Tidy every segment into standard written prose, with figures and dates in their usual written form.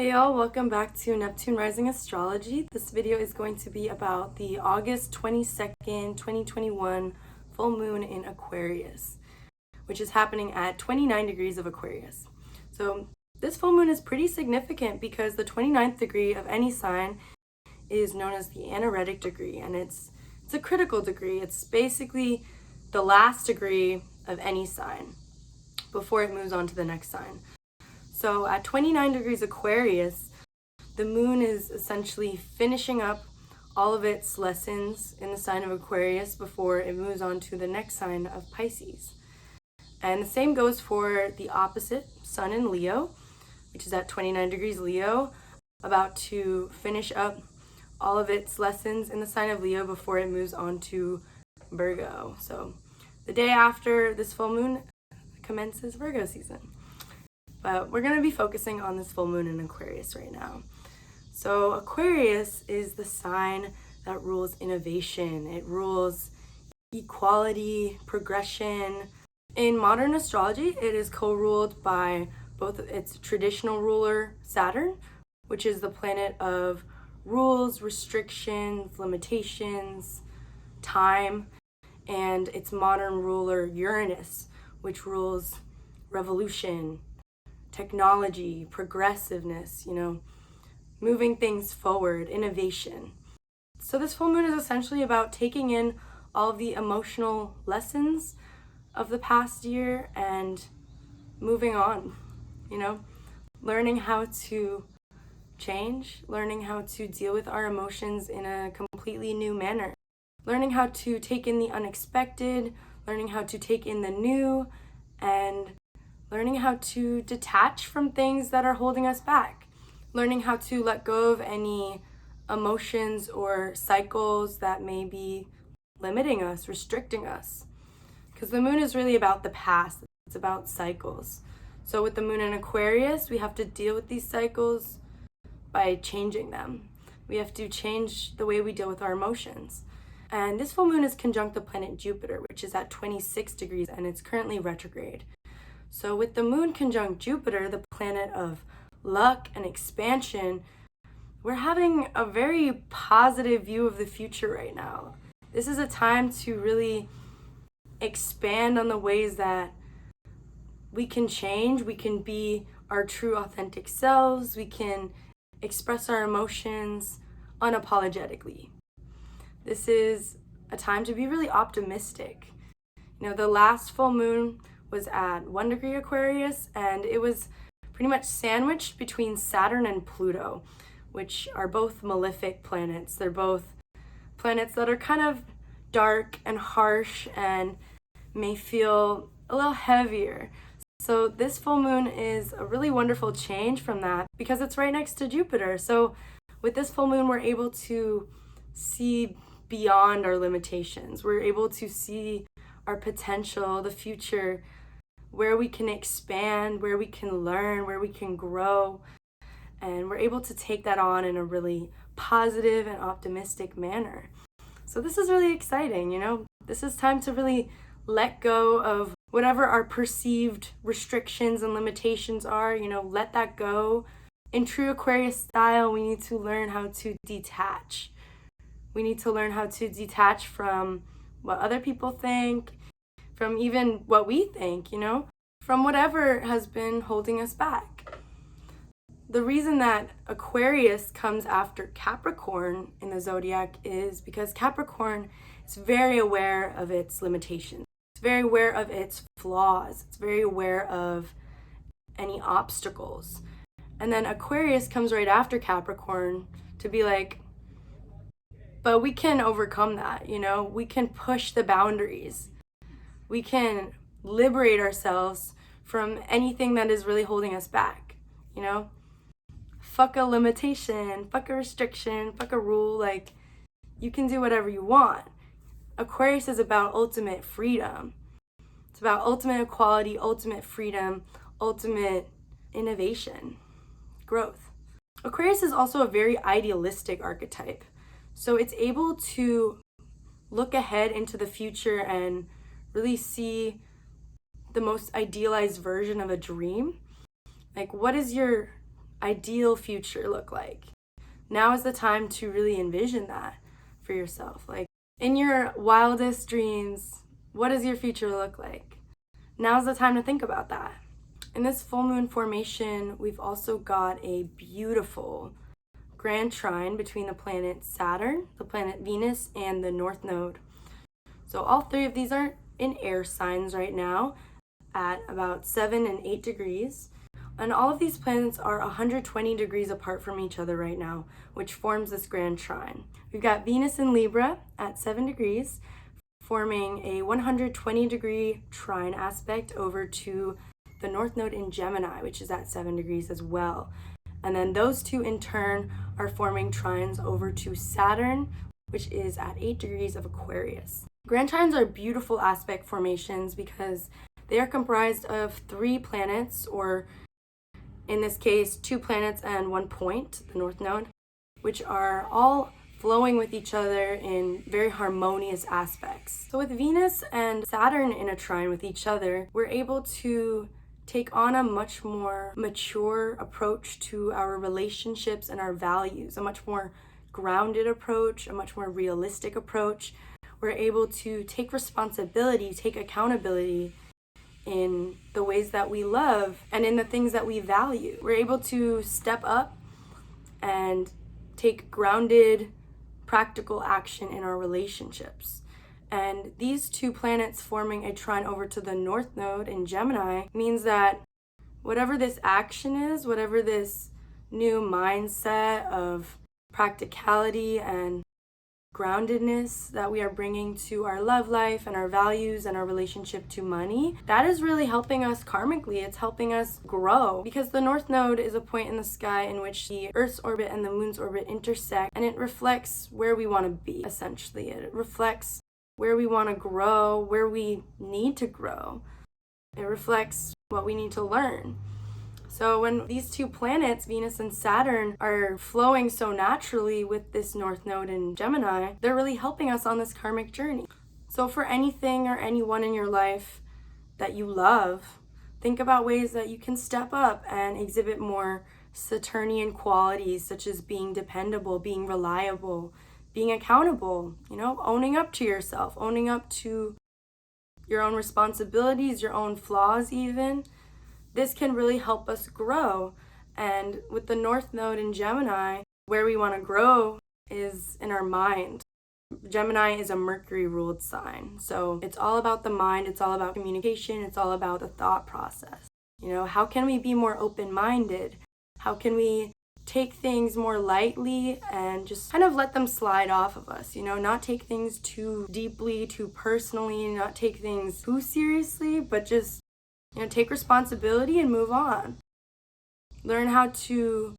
Hey y'all, welcome back to Neptune Rising Astrology. This video is going to be about the August 22nd, 2021 full moon in Aquarius, which is happening at 29 degrees of Aquarius. So this full moon is pretty significant because the 29th degree of any sign is known as the anaretic degree, and it's a critical degree. It's basically the last degree of any sign before it moves on to the next sign. So at 29 degrees Aquarius, the moon is essentially finishing up all of its lessons in the sign of Aquarius before it moves on to the next sign of Pisces. And the same goes for the opposite, Sun in Leo, which is at 29 degrees Leo, about to finish up all of its lessons in the sign of Leo before it moves on to Virgo. So the day after this full moon commences Virgo season. But we're going to be focusing on this full moon in Aquarius right now. So Aquarius is the sign that rules innovation. It rules equality, progression. In modern astrology, it is co-ruled by both its traditional ruler, Saturn, which is the planet of rules, restrictions, limitations, time, and its modern ruler, Uranus, which rules revolution, technology, progressiveness, moving things forward, innovation. So this full moon is essentially about taking in all of the emotional lessons of the past year and moving on, learning how to change, learning how to deal with our emotions in a completely new manner, learning how to take in the unexpected, learning how to take in the new, and learning how to detach from things that are holding us back, learning how to let go of any emotions or cycles that may be limiting us, restricting us. Because the moon is really about the past, it's about cycles. So with the moon in Aquarius, we have to deal with these cycles by changing them. We have to change the way we deal with our emotions. And this full moon is conjunct the planet Jupiter, which is at 26 degrees, and it's currently retrograde. So with the moon conjunct Jupiter, the planet of luck and expansion, we're having a very positive view of the future right now. This is a time to really expand on the ways that we can change, we can be our true authentic selves, we can express our emotions unapologetically. This is a time to be really optimistic. The last full moon was at 1 degree Aquarius, and it was pretty much sandwiched between Saturn and Pluto, which are both malefic planets. They're both planets that are kind of dark and harsh and may feel a little heavier. So this full moon is a really wonderful change from that because it's right next to Jupiter. So with this full moon, we're able to see beyond our limitations. We're able to see our potential, the future, where we can expand, where we can learn, where we can grow. And we're able to take that on in a really positive and optimistic manner. So this is really exciting, This is time to really let go of whatever our perceived restrictions and limitations are, let that go. In true Aquarius style, we need to learn how to detach. We need to learn how to detach from what other people think, from even what we think, from whatever has been holding us back. The reason that Aquarius comes after Capricorn in the zodiac is because Capricorn is very aware of its limitations. It's very aware of its flaws. It's very aware of any obstacles. And then Aquarius comes right after Capricorn to be like, but we can overcome that, we can push the boundaries. We can liberate ourselves from anything that is really holding us back, Fuck a limitation, fuck a restriction, fuck a rule, you can do whatever you want. Aquarius is about ultimate freedom. It's about ultimate equality, ultimate freedom, ultimate innovation, growth. Aquarius is also a very idealistic archetype. So it's able to look ahead into the future and really see the most idealized version of a dream. What is your ideal future look like? Now is the time to really envision that for yourself. Like, in your wildest dreams, what does your future look like? Now's the time to think about that. In this full moon formation, we've also got a beautiful grand trine between the planet Saturn, the planet Venus, and the North Node. So all three of these are in air signs right now at about 7 and 8 degrees. And all of these planets are 120 degrees apart from each other right now, which forms this grand trine. We've got Venus in Libra at 7 degrees, forming a 120 degree trine aspect over to the North Node in Gemini, which is at 7 degrees as well. And then those two in turn are forming trines over to Saturn, which is at 8 degrees of Aquarius. Grand trines are beautiful aspect formations because they are comprised of 3 planets, or in this case, 2 planets and 1 point, the North Node, which are all flowing with each other in very harmonious aspects. So with Venus and Saturn in a trine with each other, we're able to take on a much more mature approach to our relationships and our values, a much more grounded approach, a much more realistic approach. We're able to take responsibility, take accountability in the ways that we love and in the things that we value. We're able to step up and take grounded, practical action in our relationships. And these 2 planets forming a trine over to the North Node in Gemini means that whatever this action is, whatever this new mindset of practicality and groundedness that we are bringing to our love life and our values and our relationship to money, that is really helping us karmically. It's helping us grow, because the North Node is a point in the sky in which the Earth's orbit and the Moon's orbit intersect, and it reflects where we want to be, essentially. It reflects where we want to grow, where we need to grow. It reflects what we need to learn. So when these 2 planets, Venus and Saturn, are flowing so naturally with this North Node in Gemini, they're really helping us on this karmic journey. So for anything or anyone in your life that you love, think about ways that you can step up and exhibit more Saturnian qualities, such as being dependable, being reliable, being accountable, owning up to yourself, owning up to your own responsibilities, your own flaws even. This can really help us grow. And with the North Node in Gemini, where we want to grow is in our mind. Gemini is a Mercury ruled sign. So it's all about the mind. It's all about communication. It's all about the thought process. How can we be more open-minded? How can we take things more lightly and just kind of let them slide off of us, not take things too deeply, too personally, not take things too seriously, but just, take responsibility and move on. Learn how to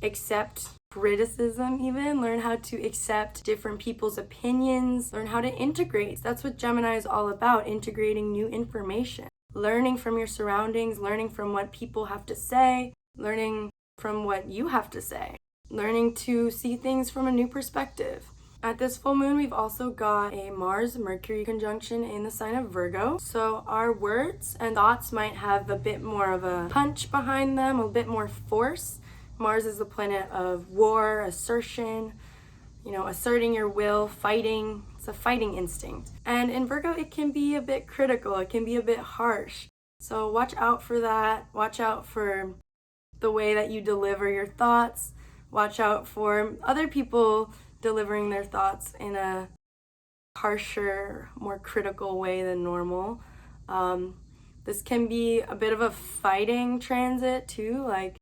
accept criticism even, learn how to accept different people's opinions, learn how to integrate. That's what Gemini is all about, integrating new information, learning from your surroundings, learning from what people have to say, learning from what you have to say, learning to see things from a new perspective. At this full moon, we've also got a Mars-Mercury conjunction in the sign of Virgo. So our words and thoughts might have a bit more of a punch behind them, a bit more force. Mars is the planet of war, assertion, asserting your will, fighting. It's a fighting instinct. And in Virgo, it can be a bit critical. It can be a bit harsh. So watch out for that. Watch out for the way that you deliver your thoughts. Watch out for other people delivering their thoughts in a harsher, more critical way than normal. This can be a bit of a fighting transit too, like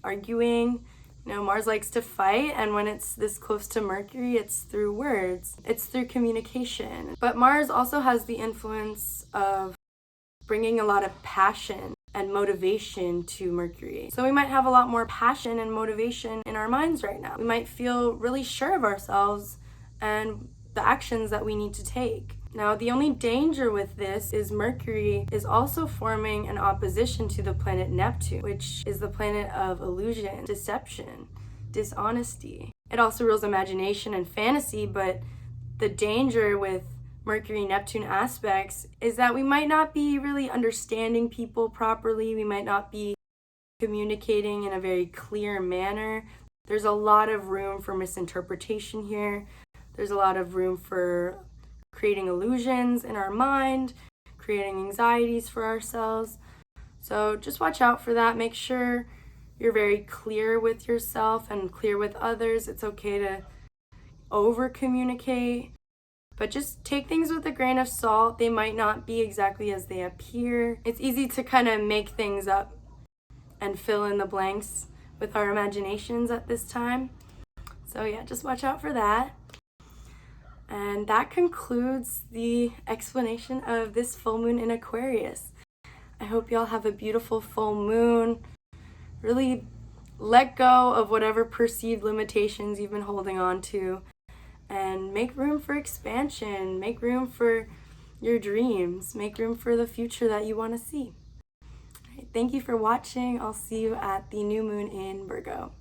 arguing. Mars likes to fight, and when it's this close to Mercury, it's through words. It's through communication. But Mars also has the influence of bringing a lot of passion and motivation to Mercury. So we might have a lot more passion and motivation in our minds right now. We might feel really sure of ourselves and the actions that we need to take. Now, the only danger with this is Mercury is also forming an opposition to the planet Neptune, which is the planet of illusion, deception, dishonesty. It also rules imagination and fantasy, but the danger with Mercury-Neptune aspects is that we might not be really understanding people properly. We might not be communicating in a very clear manner. There's a lot of room for misinterpretation here. There's a lot of room for creating illusions in our mind, creating anxieties for ourselves. So just watch out for that. Make sure you're very clear with yourself and clear with others. It's okay to over communicate, but just take things with a grain of salt. They might not be exactly as they appear. It's easy to kind of make things up and fill in the blanks with our imaginations at this time. So yeah, just watch out for that. And that concludes the explanation of this full moon in Aquarius. I hope y'all have a beautiful full moon. Really let go of whatever perceived limitations you've been holding on to and make room for expansion, make room for your dreams, make room for the future that you want to see. All right, thank you for watching. I'll see you at the new moon in Virgo.